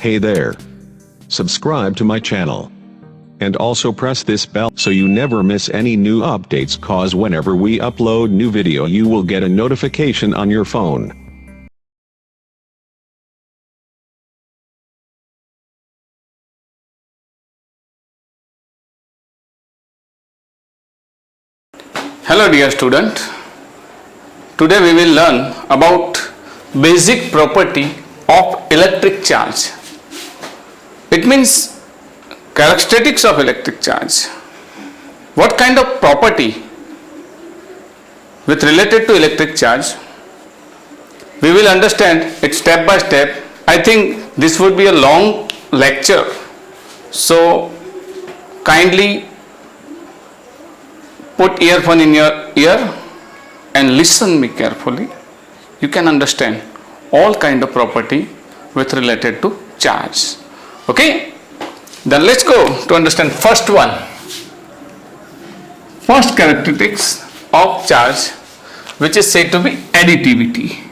Hey there. Subscribe to my channel. And also press this bell so you never miss any new updates, cause whenever we upload new video you will get a notification on your phone. Hello dear student, today we will learn about basic property of electric charge. It means characteristics of electric charge. What kind of property with related to electric charge? We will understand it step by step. I think this would be a long lecture, so kindly put earphone in your ear and listen me carefully. You can understand all kind of property with related to charge. Okay, then let's go to understand first one. First characteristics of charge, which is said to be additivity.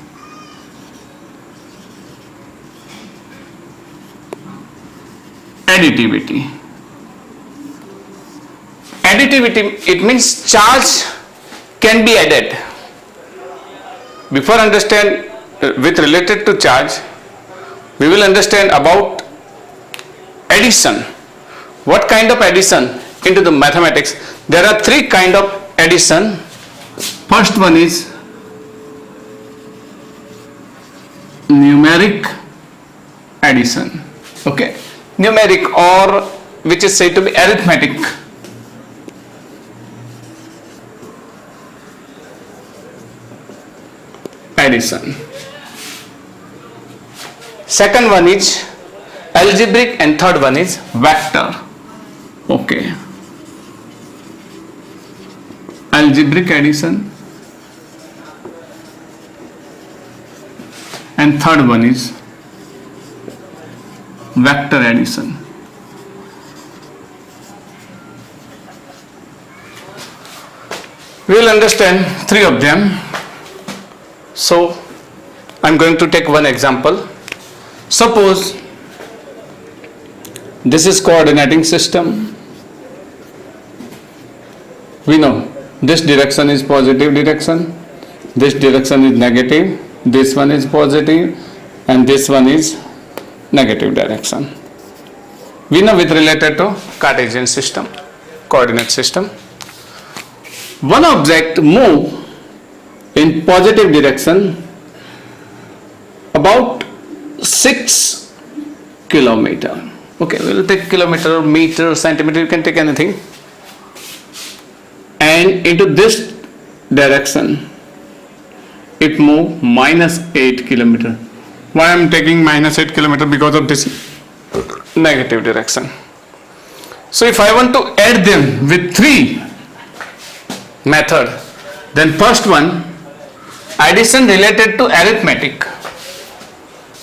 Additivity, it means charge can be added. Before understand with related to charge, we will understand about addition. What kind of addition into the mathematics? There are three kind of addition. First one is numeric addition. Okay, numeric, or which is said to be arithmetic. Addition. Second one is algebraic and third one is vector. Okay. Algebraic addition and third one is vector addition. We will understand three of them. So, I am going to take one example. Suppose this is coordinating system. We know this direction is positive direction, this direction is negative, this one is positive, and this one is negative direction. We know with related to Cartesian system, coordinate system. One object move in positive direction about 6 kilometer. Okay, we will take kilometer, meter, centimeter, you can take anything. And into this direction, it move -8 kilometer. Why I am taking -8 kilometer? Because of this negative direction. So if I want to add them with three method, then first one, addition related to arithmetic.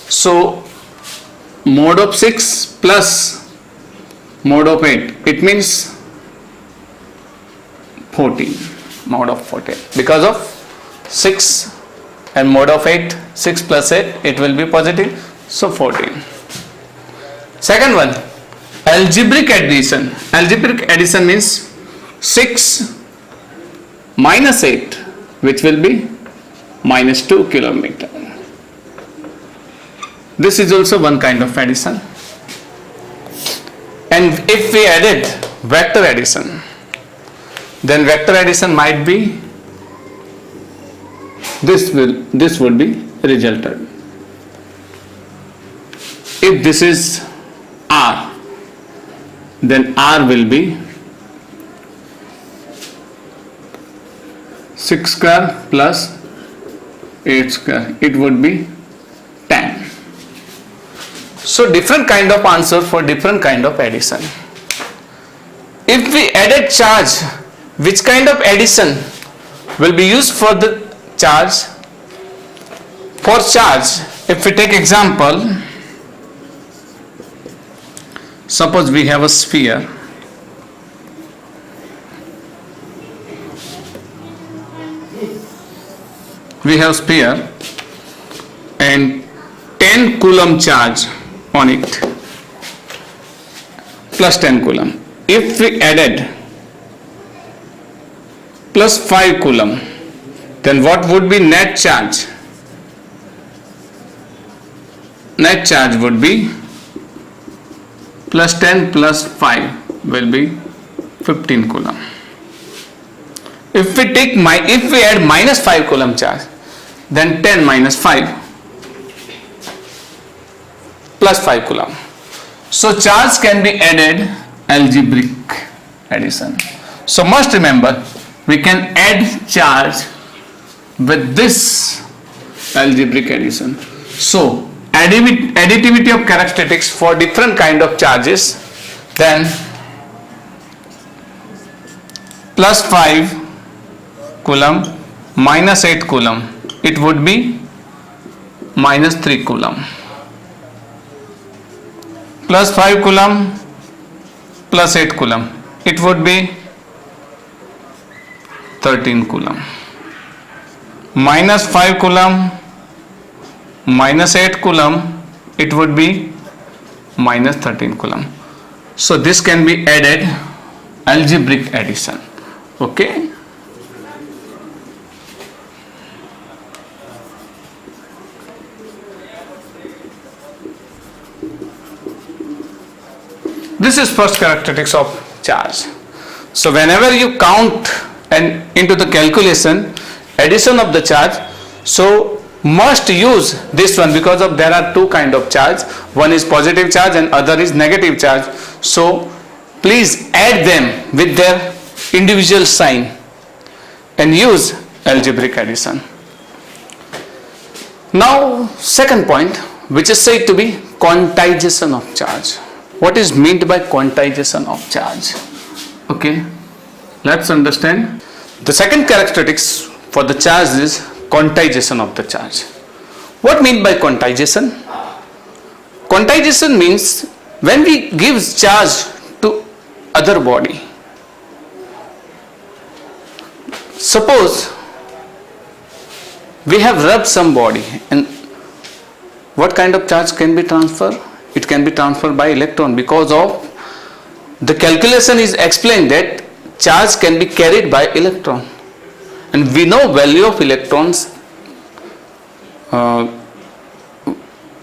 So mode of 6 plus mode of 8, it means 14, mode of 14, because of 6 and mode of 8, 6 plus 8, it will be positive, so 14. Second one, algebraic addition. Algebraic addition means 6 minus 8, which will be -2 kilometer. This is also one kind of addition. And if we added vector addition, then vector addition might be this would be resulted. If this is R, then R will be 6 square plus 8 square, it would be 10. So different kind of answer for different kind of addition. If we added charge, which kind of addition will be used for the charge? For charge, if we take example, suppose we have a sphere. We have sphere and 10 coulomb charge on it, plus 10 coulomb. If we added plus 5 coulomb, then what would be net charge? Net charge would be plus 10 plus 5 will be 15 coulomb. If we add minus 5 coulomb charge, then 10 minus 5 plus 5 coulomb. So charge can be added algebraic addition. So must remember, we can add charge with this algebraic addition. So additivity of characteristics for different kind of charges, then plus 5 coulomb minus 8 coulomb, it would be minus 3 coulomb. Plus 5 coulomb plus 8 coulomb, it would be 13 coulomb. Minus 5 coulomb minus 8 coulomb, it would be minus 13 coulomb. So this can be added algebraic addition. Okay. This is first characteristics of charge. So whenever you count and into the calculation addition of the charge, so must use this one, because of there are two kind of charge. One is positive charge and other is negative charge. So please add them with their individual sign and use algebraic addition. Now second point, which is said to be quantization of charge. What is meant by quantization of charge? Okay, let's understand. The second characteristics for the charge is quantization of the charge. What mean by quantization? Quantization means when we give charge to other body. Suppose we have rubbed some body, and what kind of charge can be transferred? It can be transferred by electron, because of the calculation is explained that charge can be carried by electron, and we know value of electrons.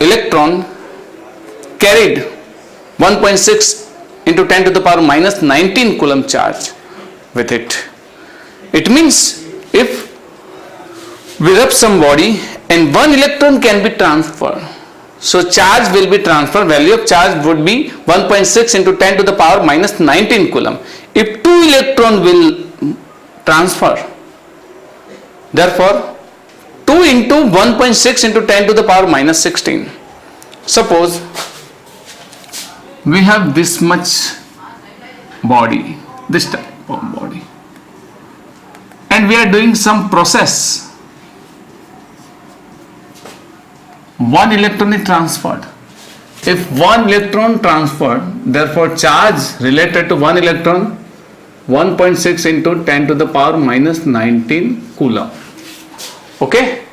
Electron carried 1.6 into 10 to the power minus 19 coulomb charge with it. It means if we rub some body and one electron can be transferred, so charge will be transferred, value of charge would be 1.6 into 10 to the power minus 19 coulomb. If 2 electron will transfer, therefore 2 into 1.6 into 10 to the power minus 16. Suppose we have this much body, this type of body, and we are doing some process. One electron is transferred. If one electron transferred, therefore charge related to one electron 1.6 into 10 to the power minus 19 coulomb. Okay.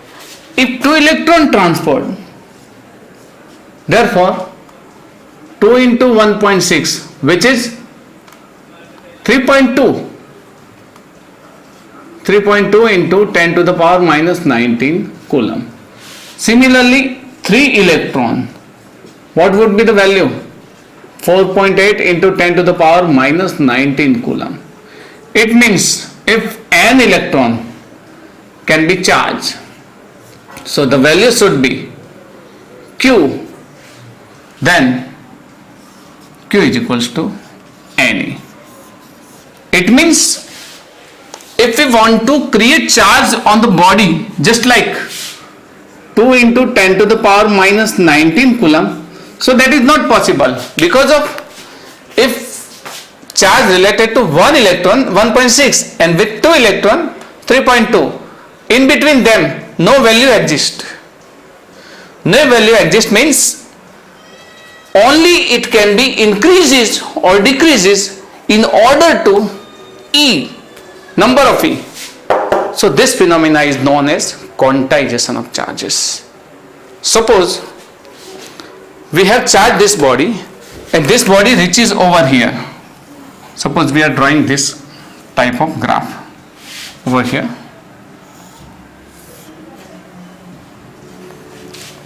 If 2 electron transferred, therefore 2 into 1.6, which is 3.2. 3.2 into 10 to the power minus 19 coulomb. Similarly, 3 electron, what would be the value? 4.8 into 10 to the power minus 19 coulomb. It means if an electron can be charged, so the value should be Q, then Q is equals to Ne. It means if we want to create charge on the body, just like 2 into 10 to the power minus 19 coulomb, so that is not possible, because of if charge related to one electron 1.6 and with 2 electron 3.2, in between them no value exists. No value exists means only it can be increases or decreases in order to E, number of E. So this phenomena is known as quantization of charges. Suppose we have charged this body and this body reaches over here. Suppose we are drawing this type of graph over here.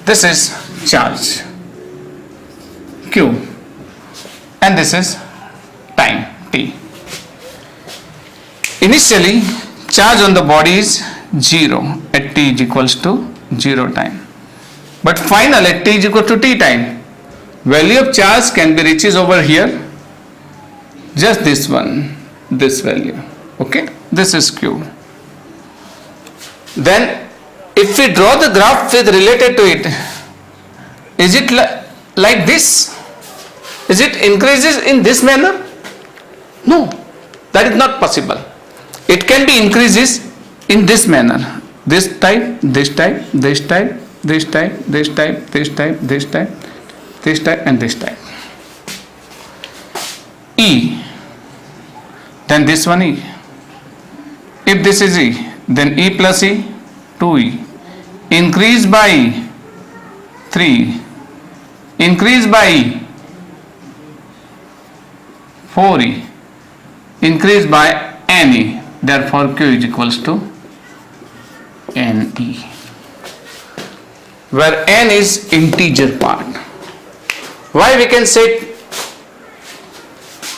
This is charge Q and this is time T. Initially charge on the body is 0 at t is equals to 0 time. But final at t is equal to t time, value of charge can be reaches over here, just this one, this value. Okay, this is Q. Then if we draw the graph with related to it, is it like this? Is it increases in this manner? No, that is not possible. It can be increases in this manner. This type, this type, this type, this type, this type, this type, this type, this type and this type. E, then this one E. If this is E, then E plus E, 2E. Increase by E, 3E. Increase by E, 4E. Increase by NE. Therefore Q is equals to NE, where N is integer part. Why we can say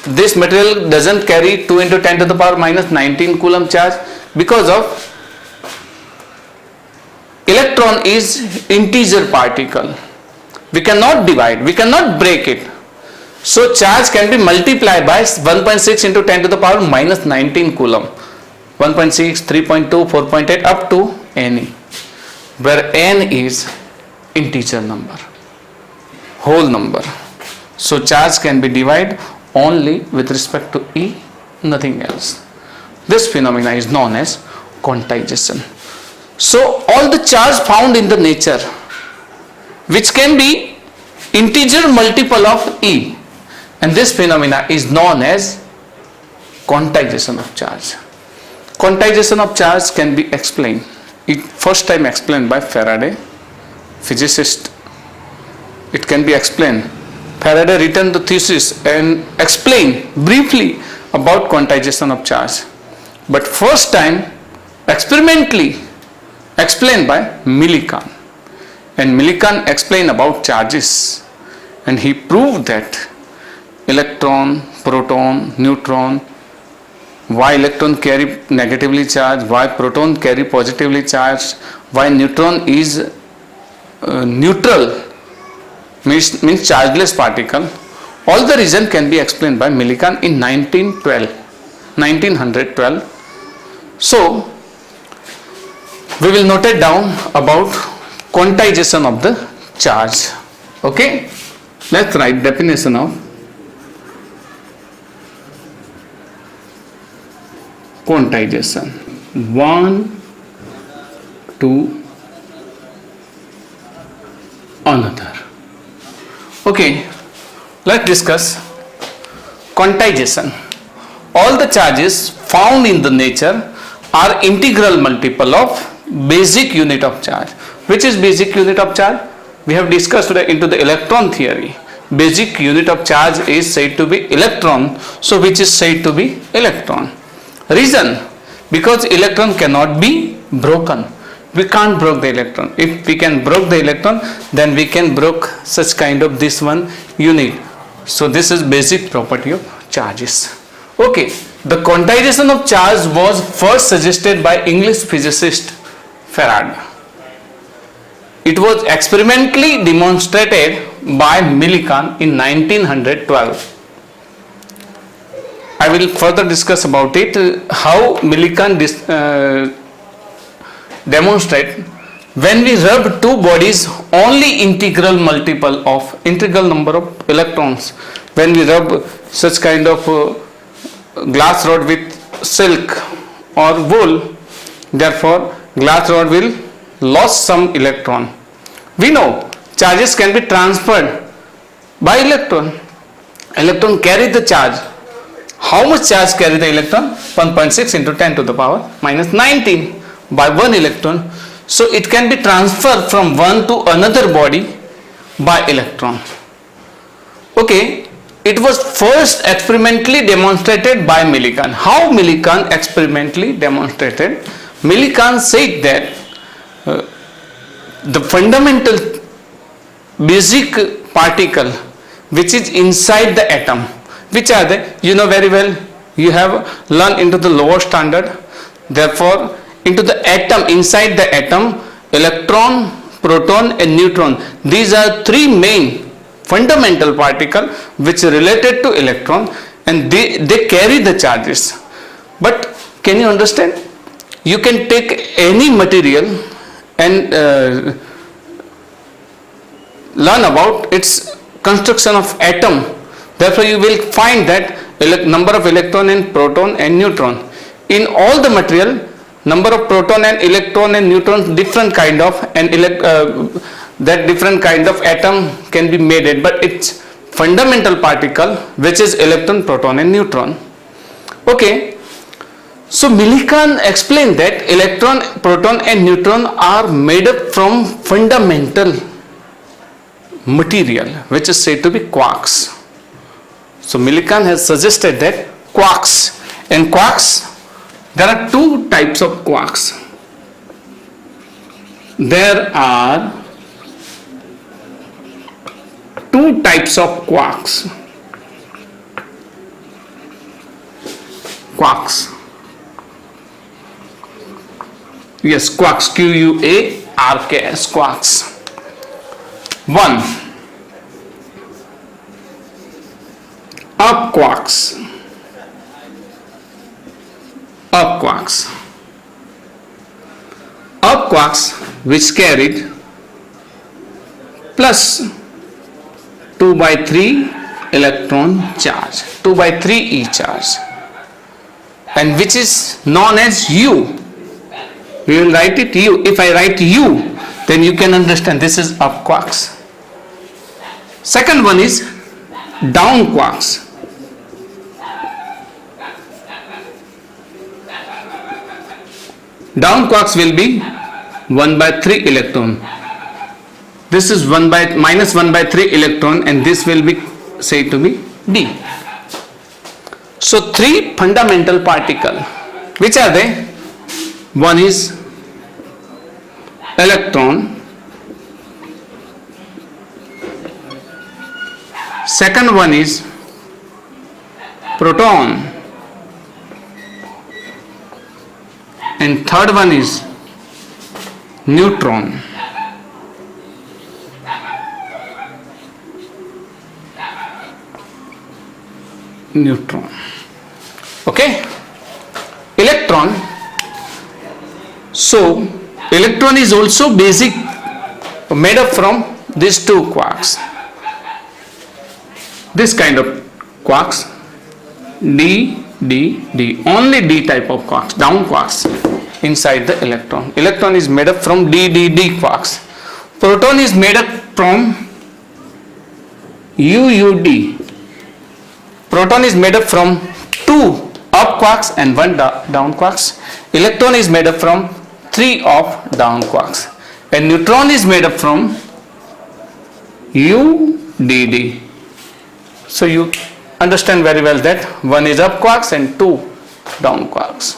this material doesn't carry 2 into 10 to the power minus 19 coulomb charge? Because of electron is integer particle. We cannot divide, we cannot break it. So charge can be multiplied by 1.6 into 10 to the power minus 19 coulomb. 1.6, 3.2, 4.8 up to NE, where N is integer number, whole number. So charge can be divided only with respect to E, nothing else. This phenomena is known as quantization. So all the charge found in the nature which can be integer multiple of E, and this phenomena is known as quantization of charge. Quantization of charge can be explained. It first time explained by Faraday, physicist. It can be explained. Faraday written the thesis and explained briefly about quantization of charge. But first time experimentally explained by Millikan. And Millikan explained about charges. And he proved that electron, proton, neutron, why electron carry negatively charged, why proton carry positively charged, why neutron is neutral, means chargeless particle. All the reason can be explained by Millikan in 1912. So we will note it down about quantization of the charge. Okay, let's write definition of quantization. One to another. Okay, let's discuss quantization. All the charges found in the nature are integral multiple of basic unit of charge. Which is basic unit of charge? We have discussed today into the electron theory. Basic unit of charge is said to be electron. So which is said to be electron? Reason, because electron cannot be broken. We can't break the electron. If we can break the electron, then we can break such kind of this one unit. So this is basic property of charges. Okay, the quantization of charge was first suggested by English physicist Faraday. It was experimentally demonstrated by Millikan in 1912. I will further discuss about it, how Millikan demonstrate when we rub two bodies only integral number of electrons. When we rub such kind of glass rod with silk or wool, therefore glass rod will lose some electron. We know charges can be transferred by electron. Electron carry the charge. How much charge carry the electron? 1.6 into 10 to the power minus 19 by 1 electron. So it can be transferred from one to another body by electron. Okay, it was first experimentally demonstrated by Millikan. How Millikan experimentally demonstrated? Millikan said that the fundamental basic particle which is inside the atom, which are the, you know very well, you have learned into the lower standard. Therefore, into the atom, inside the atom, electron, proton and neutron, these are three main fundamental particle which are related to electron, and they carry the charges. But can you understand? You can take any material and learn about its construction of atom. Therefore, you will find that number of electron and proton and neutron. In all the material, number of proton and electron and neutron, different kind of, and that different kind of atom can be made, but it's fundamental particle which is electron, proton and neutron. Okay, so Millikan explained that electron, proton and neutron are made up from fundamental material which is said to be quarks. So Millikan has suggested that quarks, and quarks, there are two types of quarks. There are two types of quarks. Quarks. Yes, quarks. Q-U-A-R-K-S. Quarks. One, up quarks. Up quarks. Up quarks which carried plus 2/3 electron charge, 2/3 E charge, and which is known as U. We will write it U. If I write U, then you can understand this is up quarks. Second one is down quarks. Down quarks will be 1/3 electron. This is minus 1/3 electron, and this will be said to be D. So three fundamental particle. Which are they? One is electron. Second one is proton. And third one is neutron. Neutron. Okay? Electron. So, electron is also basic, made up from these two quarks. This kind of quarks, D, D, D, only D type of quarks, down quarks inside the electron. Electron is made up from D, D, D quarks. Proton is made up from U, U, D. Proton is made up from two up quarks and one down quarks. Electron is made up from three of down quarks. And neutron is made up from U, D, D. So you understand very well that one is up quarks and two down quarks.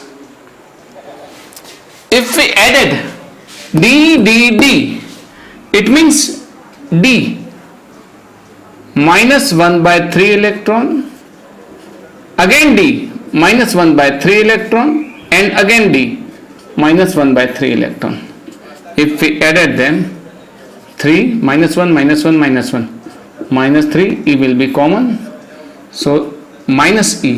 If we added D, D, D, it means D minus 1/3 electron, again D minus 1/3 electron, and again D minus 1/3 electron. If we added them, 3 minus 1 minus 1 minus 1 minus 3, E will be common, so minus E.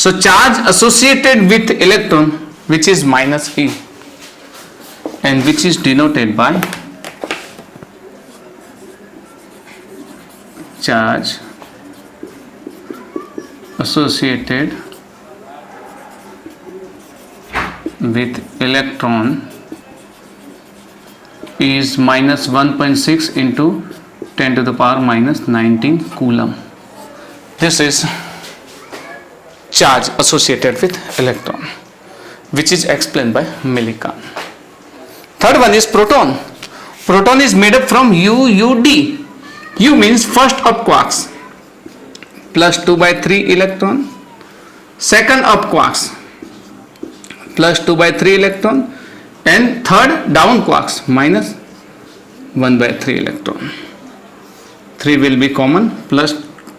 So charge associated with electron, which is minus E, and which is denoted by charge associated with electron is minus 1.6 into 10 to the power minus 19 coulomb. This is charge associated with electron, which is explained by Millikan. Third one is proton. Proton is made up from U, U, D. U means first up quarks, plus 2 by 3 electron. Second up quarks, plus 2 by 3 electron. And third down quarks, minus 1 by 3 electron. 3 will be common, plus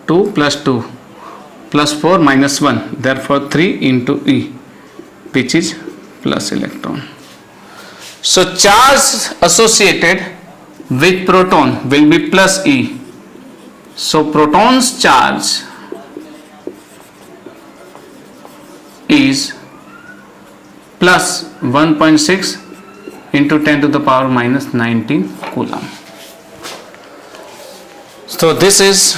2 plus 4 minus 1, therefore 3 into E, which is plus electron. So charge associated with proton will be plus E. So proton's charge is plus 1.6 into 10 to the power minus 19 coulomb. So this is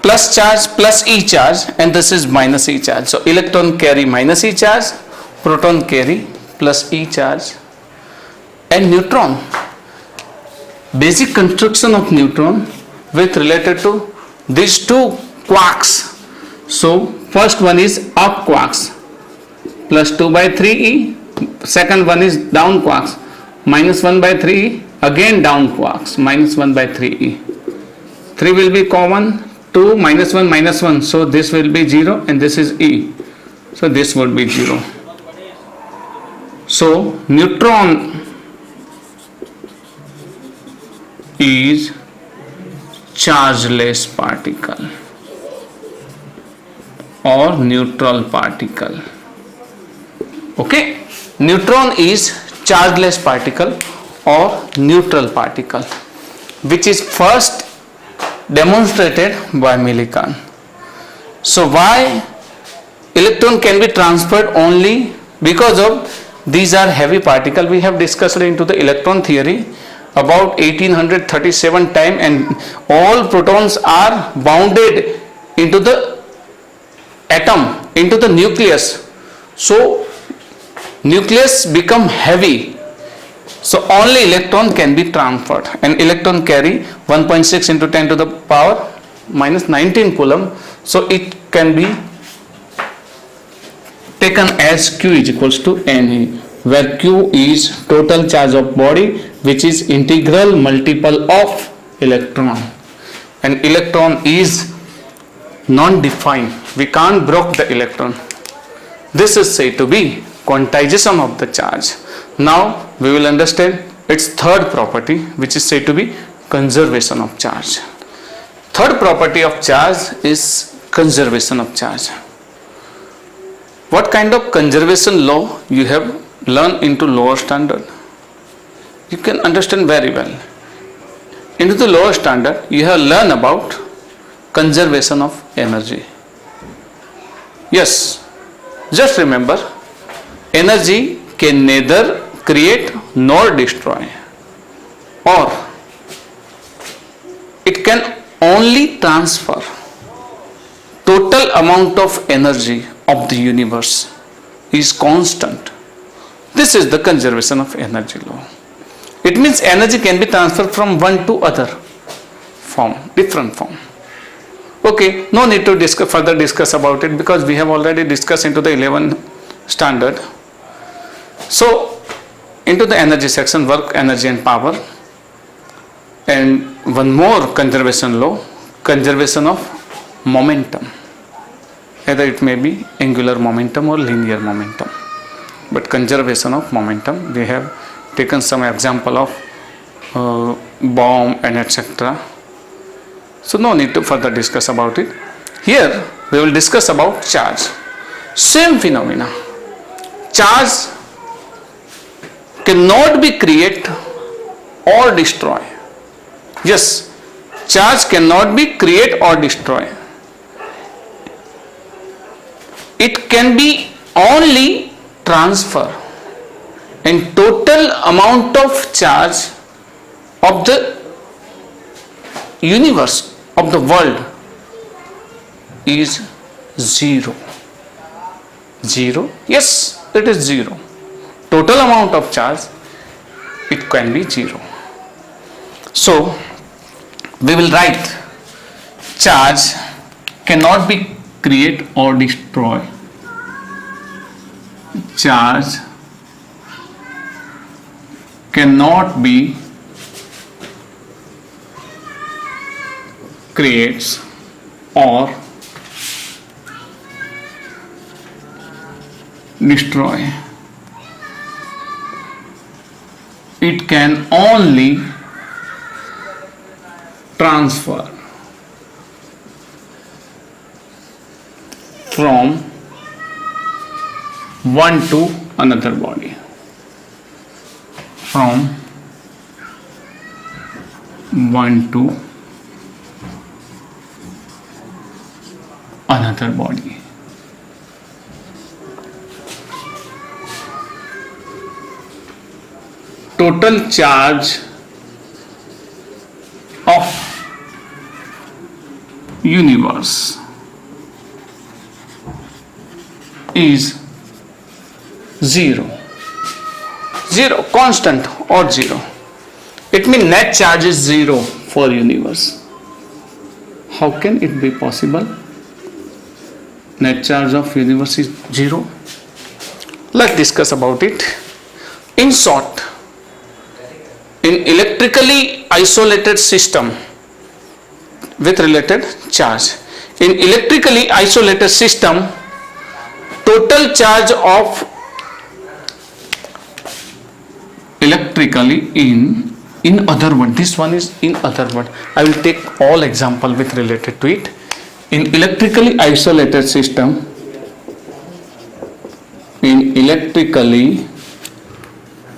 plus charge plus E charge, and this is minus E charge. So electron carry minus E charge, proton carry plus E charge. And neutron, basic construction of neutron with related to these two quarks. So first one is up quarks, plus 2 by 3e. Second one is down quarks, minus 1 by 3e. Again down quarks, minus 1 by 3e. 3 will be common, 2 minus 1, so this will be 0 and this is E. So this would be 0. So neutron is chargeless particle or neutral particle. Okay, neutron is chargeless particle or neutral particle, which is first demonstrated by Millikan. So why electron can be transferred only because of these are heavy particle. We have discussed into the electron theory about 1837 time, and all protons are bounded into the atom, into the nucleus. So nucleus become heavy, so only electron can be transferred, and electron carry 1.6 into 10 to the power minus 19 coulomb. So it can be taken as Q is equals to Ne, where Q is total charge of body, which is integral multiple of electron, and electron is non-defined. We can't break the electron. This is said to be quantization of the charge. Now we will understand its third property, which is said to be conservation of charge. Third property of charge is conservation of charge. What kind of conservation law you have learned into lower standard? You can understand very well. Into the lower standard, you have learned about conservation of energy. Yes, just remember, energy can neither create nor destroy, or it can only transfer. Total amount of energy of the universe is constant. This is the conservation of energy law. It means energy can be transferred from one to other form, different form. Okay, no need to further discuss about it, because we have already discussed into the 11 standard. So into the energy section, work, energy and power, and one more conservation law, conservation of momentum. Either it may be angular momentum or linear momentum, but conservation of momentum. We have taken some example of bomb and etc. So no need to further discuss about it. Here we will discuss about charge. Same phenomena. Charge cannot be create or destroy. Yes, charge cannot be create or destroy. It can be only transfer, and total amount of charge of the universe, of the world, is 0. 0? Yes, it is 0. Total amount of charge, it can be 0. So we will write charge cannot be create or destroy. Charge cannot be creates or destroy. It can only transfer from one to another body. From one to another body. Total charge of universe is zero. Zero, constant or zero. It means net charge is zero for universe. How can it be possible? Net charge of universe is zero. Let's discuss about it. In short, in electrically isolated system with related charge. In electrically isolated system, total charge of electrically in other word, this one is in other word. I will take all example with related to it. In electrically isolated system, in electrically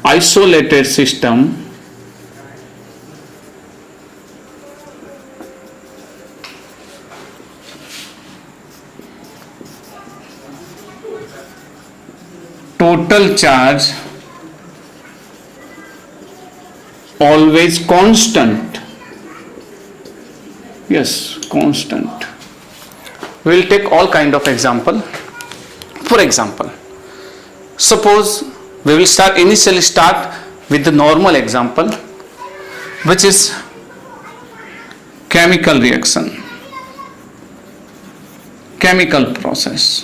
isolated system, total charge always constant. Yes, constant. We will take all kind of example. For example, suppose we will initially start with the normal example, which is chemical reaction, chemical process.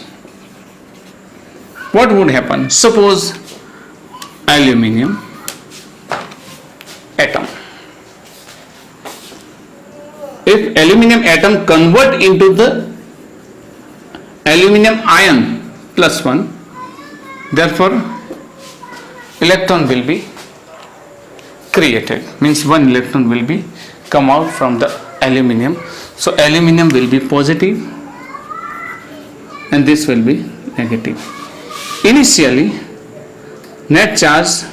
What would happen? Suppose aluminium atom. If aluminium atom convert into the aluminium ion plus 1, therefore electron will be created, means one electron will be come out from the aluminium. So aluminium will be positive and this will be negative. Initially net charge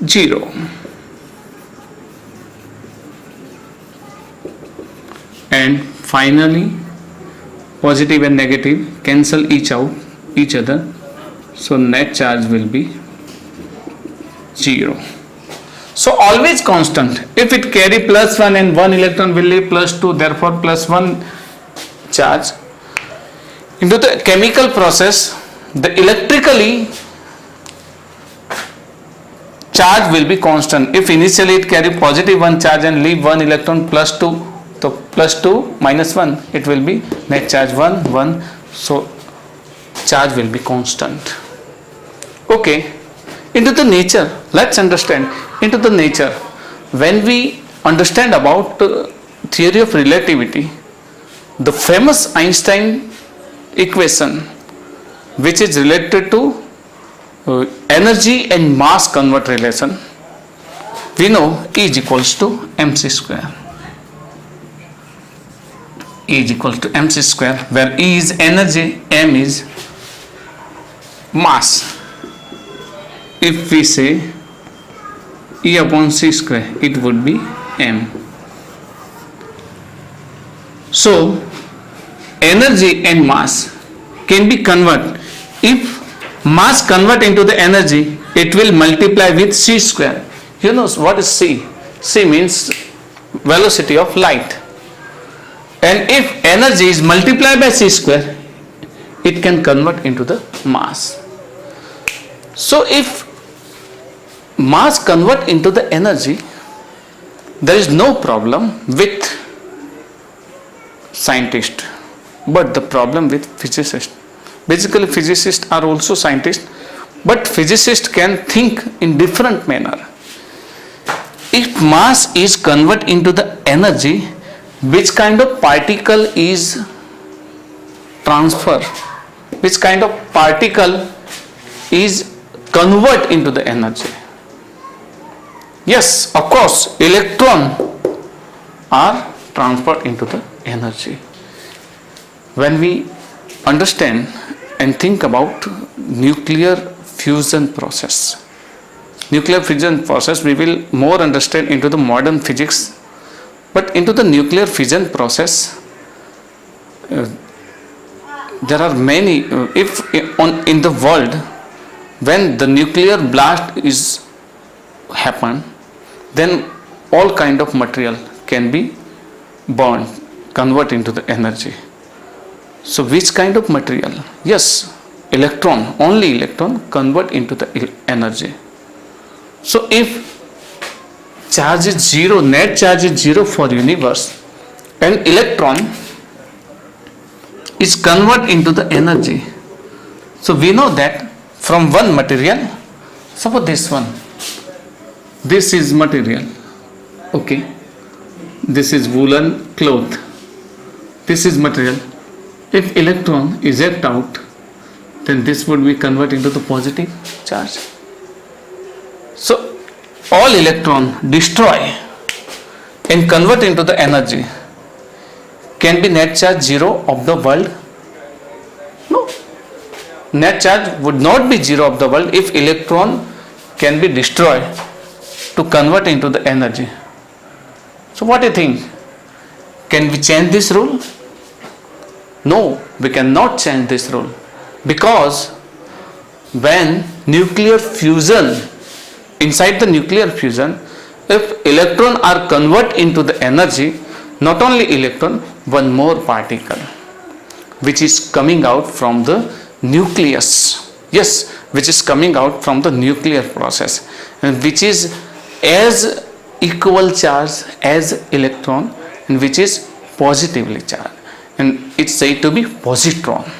0, and finally positive and negative cancel each other, so net charge will be 0. So always constant. If it carry plus 1 and one electron will leave plus 2, therefore plus 1 charge. Into the chemical process, the electrically charge will be constant. If initially it carry positive 1 charge and leave 1 electron plus 2, so plus 2 minus 1, it will be net charge 1, 1. So charge will be constant. Okay. Into the nature, let's understand. Into the nature, when we understand about theory of relativity, the famous Einstein equation, which is related to energy and mass convert relation, we know E is equals to mc square. E is equal to mc square, where E is energy, m is mass. If we say E upon c square, it would be m. So energy and mass can be converted. If mass convert into the energy, it will multiply with c square. You know what is c? C means velocity of light. And if energy is multiplied by c square, it can convert into the mass. So if mass convert into the energy, there is no problem with scientist, but the problem with physicists. Basically physicists are also scientists, but physicists can think in different manner. If mass is convert into the energy, which kind of particle is transfer, which kind of particle is convert into the energy. Yes, of course, electron are transferred into the energy. When we understand and think about nuclear fusion process, we will more understand into the modern physics. But into the nuclear fission process, there are many. In the world, when the nuclear blast is happen, then all kind of material can be burned, convert into the energy. So which kind of material? Yes, electron, only electron convert into the energy. So if charge is zero, net charge is zero for universe, and electron is convert into the energy. So we know that from one material, suppose this one, this is material, okay, this is woolen cloth, this is material. If electron eject out, then this would be converted into the positive charge. So all electron destroy and convert into the energy. Can be net charge zero of the world? No. Net charge would not be zero of the world if electron can be destroyed to convert into the energy. So what do you think? Can we change this rule? No, we cannot change this rule, because when nuclear fusion, inside the nuclear fusion, if electron are convert into the energy, not only electron, one more particle which is coming out from the nucleus, yes, which is coming out from the nuclear process, and which is as equal charge as electron, and which is positively charged, and it's said to be positron.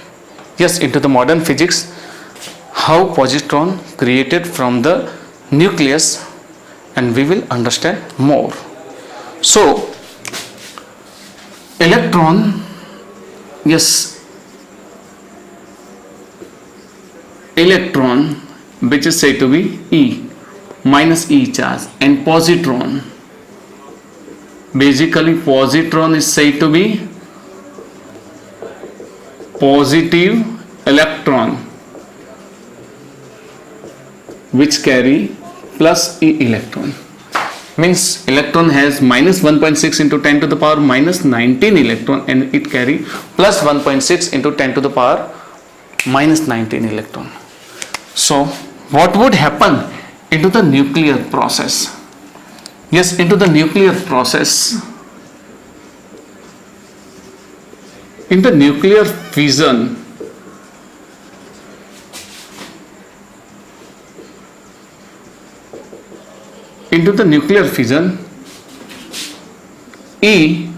Yes, into the modern physics, how positron created from the nucleus, and we will understand more. So electron, yes, electron, which is said to be E, minus E charge, and positron, basically positron is said to be positive electron which carry plus E electron. Means electron has minus 1.6 into 10 to the power minus 19 electron, and it carry plus 1.6 into 10 to the power minus 19 electron. So what would happen into the nuclear process? Yes, into the nuclear process, in the nuclear fission, into the nuclear fission, E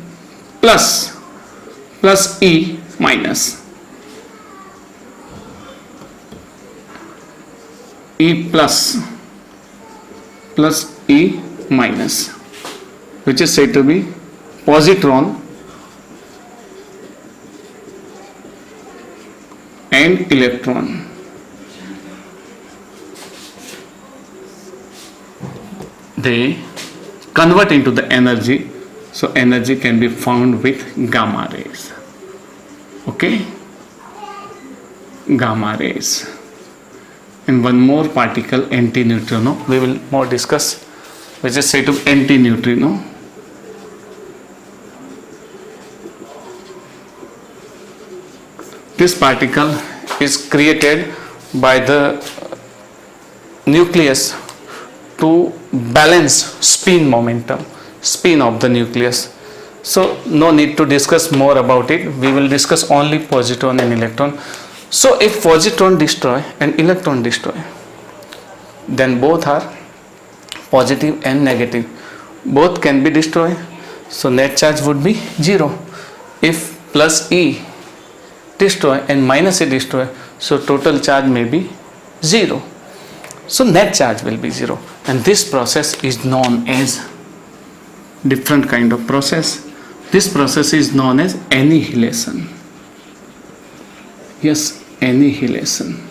plus E minus, E plus E minus, which is said to be positron and electron. They convert into the energy, so energy can be found with gamma rays. Okay, gamma rays, and one more particle, antineutrino, we will more discuss, which is said to be antineutrino. This particle is created by the nucleus to balance spin momentum, spin of the nucleus. So no need to discuss more about it. We will discuss only positron and electron. So if positron destroy and electron destroy, then both are positive and negative. Both can be destroyed. So net charge would be zero. If plus E destroy and minus E destroy, so total charge may be zero. So net charge will be zero, and this process is known as different kind of process. This process is known as annihilation. Yes, annihilation.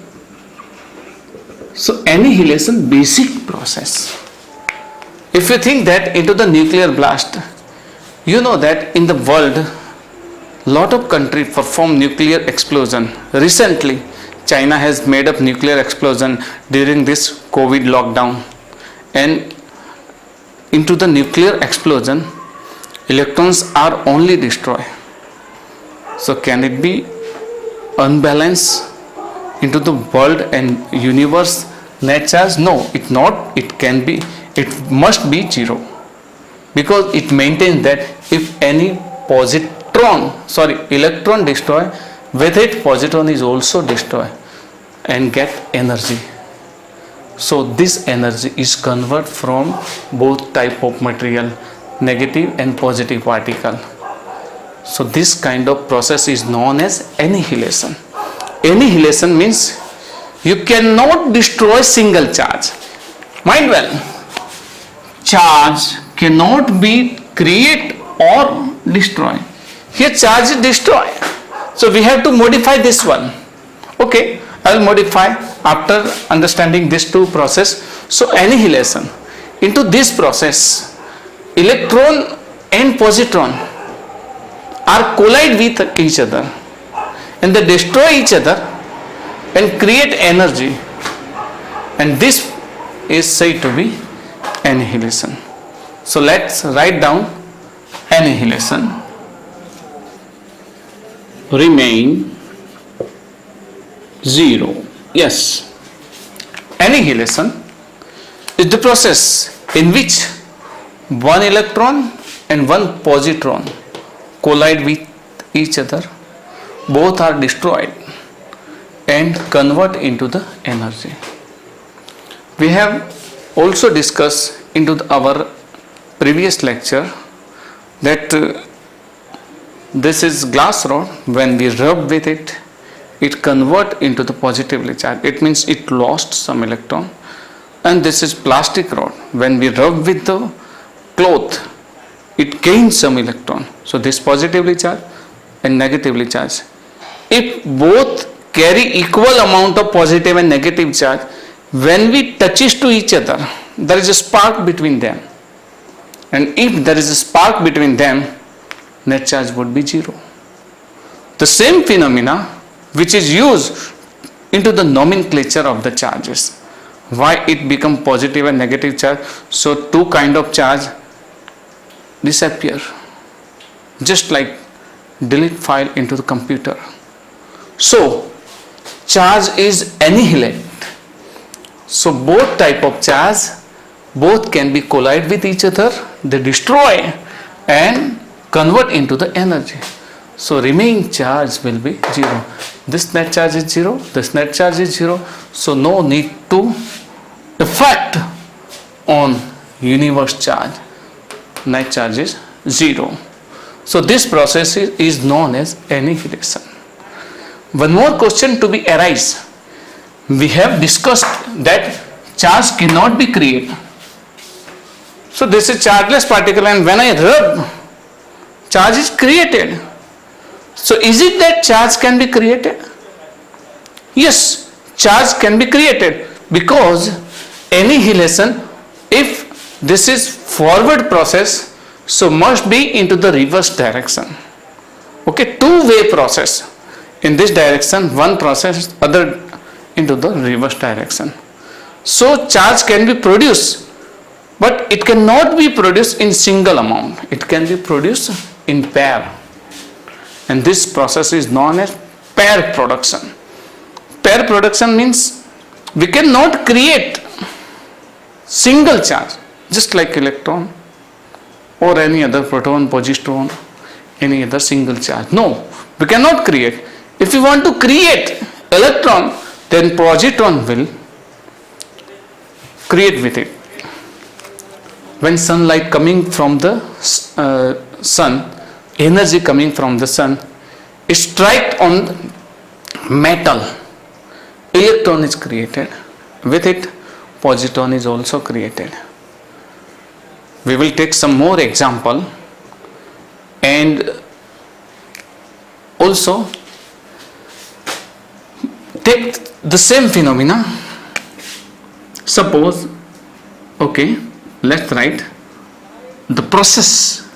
So annihilation, basic process. If you think that into the nuclear blast, you know that in the world, lot of countries perform nuclear explosion. Recently, China has made up nuclear explosion during this COVID lockdown, and into the nuclear explosion, electrons are only destroyed. So can it be unbalanced into the world and universe net charge? No, it not. It can be. It must be zero, because it maintains that if any electron destroy, with it positron is also destroyed and get energy. So this energy is converted from both type of material, negative and positive particle. So this kind of process is known as annihilation. Annihilation means you cannot destroy single charge. Mind well, charge cannot be create or destroy. Here charge is destroy. So we have to modify this one. Okay, I will modify after understanding these two process. So annihilation. Into this process, electron and positron are collide with each other, and they destroy each other and create energy, and this is said to be annihilation. So let's write down annihilation. Remain zero. Yes, annihilation is the process in which one electron and one positron collide with each other. Both are destroyed and convert into the energy. We have also discussed into our previous lecture that this is glass rod. When we rub with it, it convert into the positively charged. It means it lost some electron. And this is plastic rod. When we rub with the cloth, it gains some electron. So this positively charged and negatively charged. If both carry equal amount of positive and negative charge, when we touches to each other, there is a spark between them. And if there is a spark between them, net charge would be zero. The same phenomena which is used into the nomenclature of the charges. Why it become positive and negative charge? So two kind of charge disappear, just like delete file into the computer. So charge is annihilate. So both type of charge, both can be collide with each other, they destroy and convert into the energy. So remaining charge will be zero. This net charge is zero, this net charge is zero. So no need to effect on universe charge. Net charge is zero. So this process is known as annihilation. One more question to be arise. We have discussed that charge cannot be created. So this is chargeless particle, and when I rub, charge is created. So is it that charge can be created? Yes, charge can be created, because annihilation, if this is forward process, so must be into the reverse direction. Okay, two-way process. In this direction, one process, other into the reverse direction. So charge can be produced, but it cannot be produced in single amount. It can be produced in pair. And this process is known as pair production. Pair production means we cannot create single charge, just like electron or any other proton, positron, any other single charge. No, we cannot create. If you want to create electron, then positron will create with it. When sunlight coming from the sun, energy coming from the sun is strike on metal, electron is created. With it, positron is also created. We will take some more example. And also take the same phenomena. Suppose, okay, let's write the process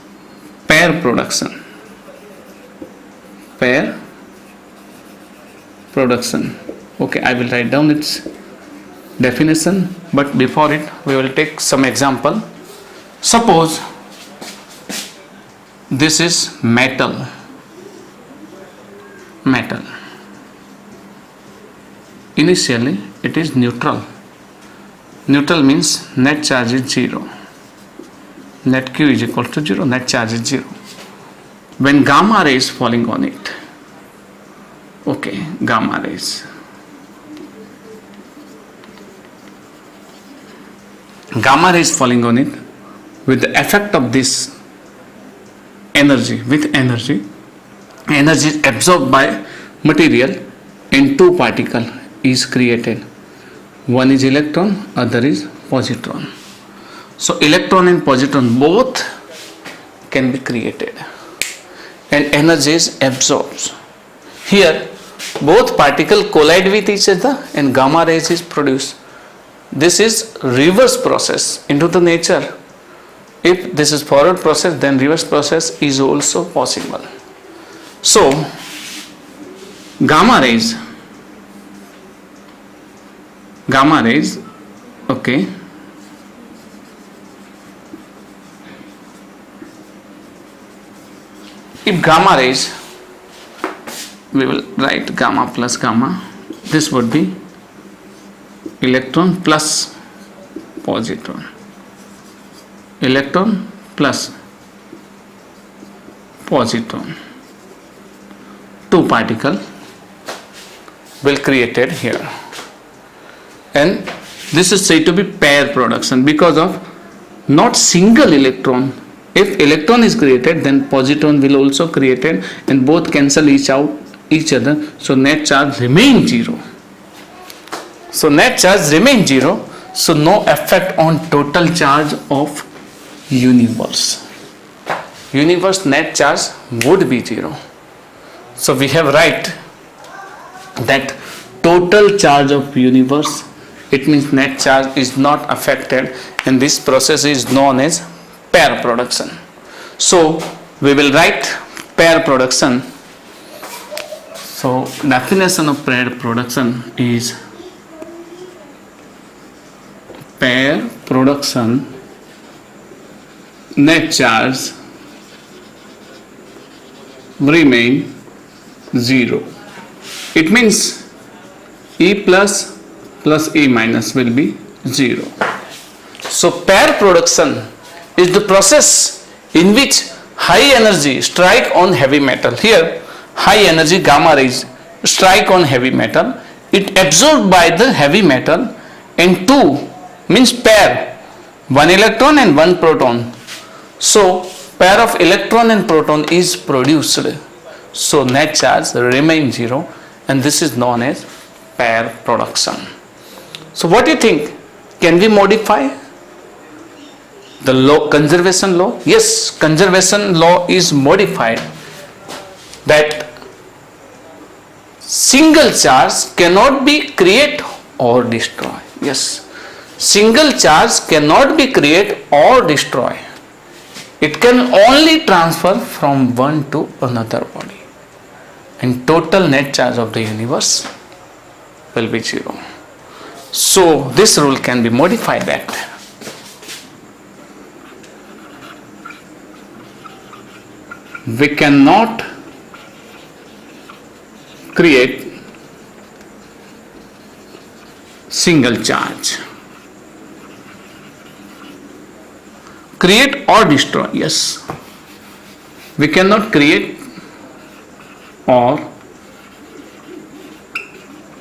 pair production. Pair production. Okay, I will write down its definition, but before it we will take some example. Suppose this is metal. Initially it is neutral. Neutral means net charge is 0. Net Q is equal to 0, net charge is 0. When gamma ray is falling on it, okay, gamma rays. Gamma rays falling on it, with the effect of this energy, energy is absorbed by material and two particles is created. One is electron, other is positron. So electron and positron both can be created and energy is absorbed. Here both particles collide with each other and gamma rays is produced. This is reverse process into the nature. If this is forward process, then reverse process is also possible. So gamma rays, okay, if gamma rays, we will write gamma plus gamma, this would be electron plus positron, electron plus positron, two particles will created here, and this is said to be pair production because of not single electron. If electron is created, then positron will also created and both cancel each other, so net charge remains 0. So net charge remains 0, so no effect on total charge of universe. Universe net charge would be 0. So we have write that total charge of universe, it means net charge is not affected, and this process is known as pair production. So we will write pair production. So definition of pair production is pair production net charge remain 0. It means E plus E minus will be 0. So pair production is the process in which high energy strike on heavy metal. Here high energy gamma rays strike on heavy metal, it absorbed by the heavy metal, and two means pair, one electron and one proton. So pair of electron and proton is produced, so net charge remains 0, and this is known as pair production. So what do you think? Can we modify the law, conservation law? Yes, conservation law is modified that single charge cannot be create or destroy. Yes, single charge cannot be create or destroy. It can only transfer from one to another body, and total net charge of the universe will be 0. So this rule can be modified that we cannot create single charge. Create or destroy, yes. We cannot create or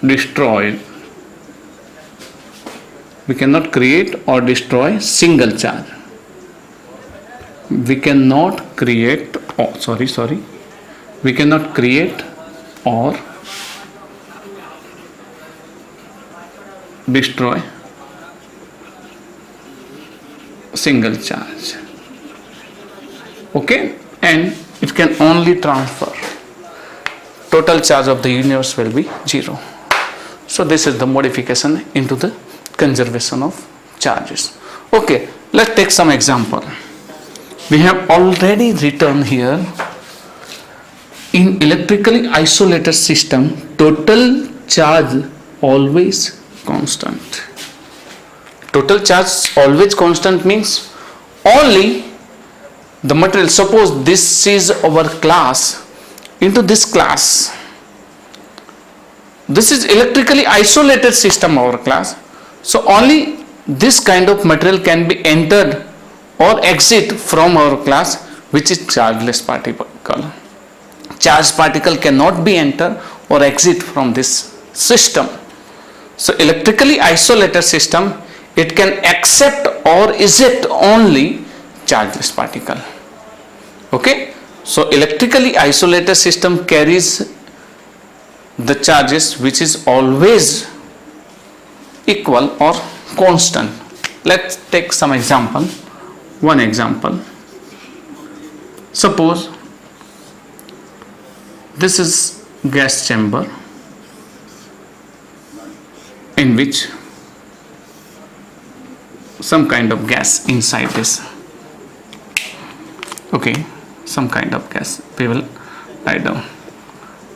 destroy. We cannot create or destroy single charge. We cannot create, we cannot create or destroy single charge. Okay, and it can only transfer. Total charge of the universe will be 0. So this is the modification into the conservation of charges. Okay, let's take some example. We have already written here, in electrically isolated system, total charge always constant. Total charge always constant means only the material, suppose this is our class, into this class, this is electrically isolated system, our class, so only this kind of material can be entered or exit from our class, which is chargeless particle. Charged particle cannot be enter or exit from this system. So electrically isolated system, it can accept or eject only chargeless particle. Okay, so electrically isolated system carries the charges which is always equal or constant. Let's take some example. One example, suppose this is gas chamber in which some kind of gas inside this. Okay, some kind of gas, we will write down.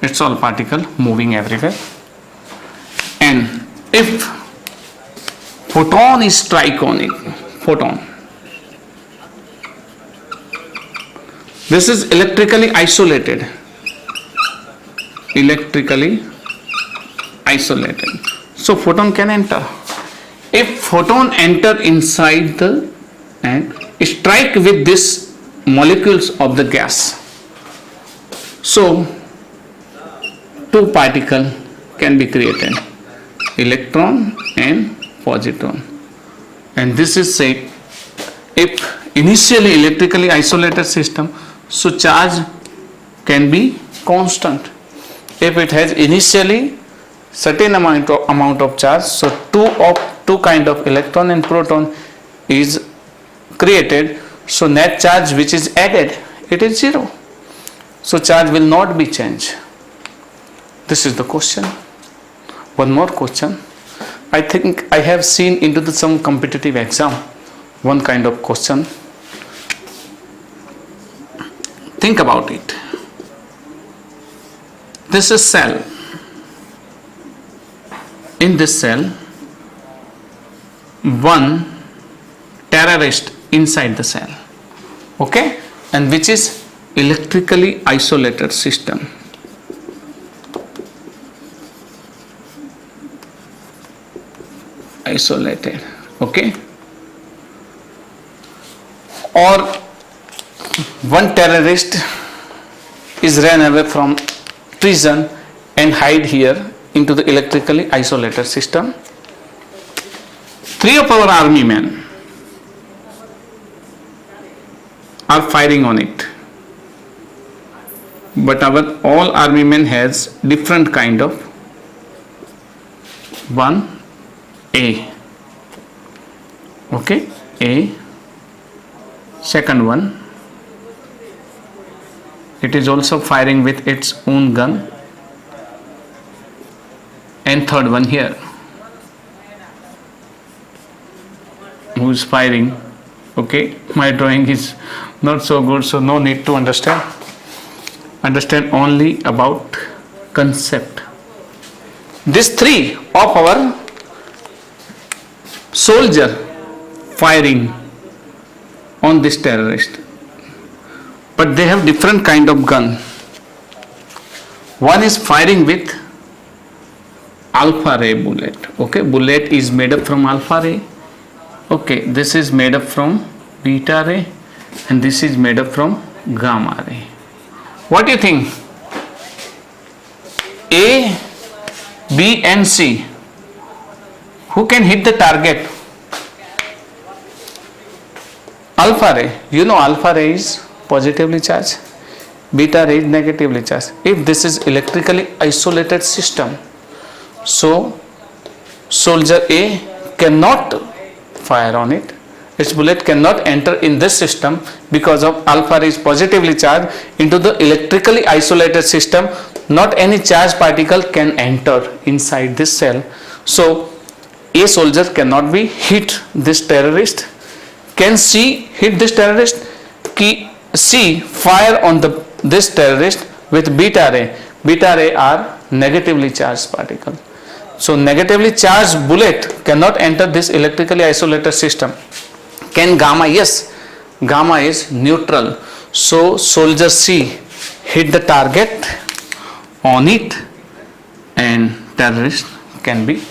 It's all particle moving everywhere, and if photon is strike on it, photon, this is electrically isolated, so photon can enter. If photon enter inside the and strike with this molecules of the gas, so two particle can be created, electron and positron, and this is said if initially electrically isolated system, so charge can be constant. If it has initially certain amount of charge, so two kind of electron and proton is created, so net charge which is added, it is 0. So charge will not be changed. This is the question. One more question. I think I have seen into some competitive exam one kind of question. Think about it. This is cell. In this cell, one terrorist inside the cell, okay, and which is electrically isolated system. Isolated, okay, or one terrorist is ran away from prison and hide here into the electrically isolated system. Three of our army men are firing on it, but our all army men has different kind of one A, okay, A, second one, it is also firing with its own gun, and third one here, who is firing, okay, my drawing is not so good, so no need to understand only about concept. These three of our soldier firing on this terrorist, but they have different kind of gun. One is firing with alpha ray bullet, okay, bullet is made up from alpha ray, okay, this is made up from beta ray, and this is made up from gamma ray. What do you think? A, B and C, who can hit the target? Alpha ray, you know alpha ray is positively charged, beta ray is negatively charged. If this is electrically isolated system, so soldier A cannot fire on it, its bullet cannot enter in this system because of alpha is positively charged into the electrically isolated system. Not any charged particle can enter inside this cell. So A soldier cannot be hit this terrorist. Can C hit this terrorist? C fire on this terrorist with beta ray. Beta ray are negatively charged particle. So negatively charged bullet cannot enter this electrically isolated system. Can gamma? Yes, gamma is neutral. So soldier C hit the target on it and terrorist can be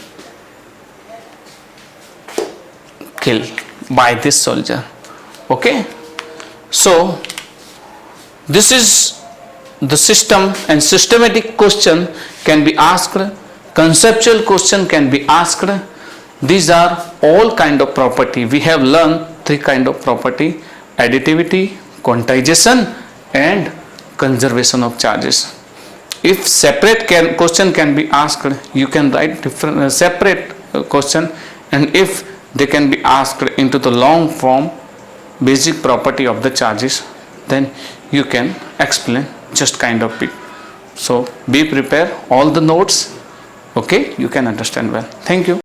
killed by this soldier. Okay, so this is the system, and systematic question can be asked, conceptual question can be asked. These are all kind of property. We have learned three kind of property: additivity, quantization and conservation of charges. If separate question can be asked, you can write different separate question, and if they can be asked into the long form basic property of the charges, then you can explain just kind of it. So be prepared all the notes. Okay, you can understand well. Thank you.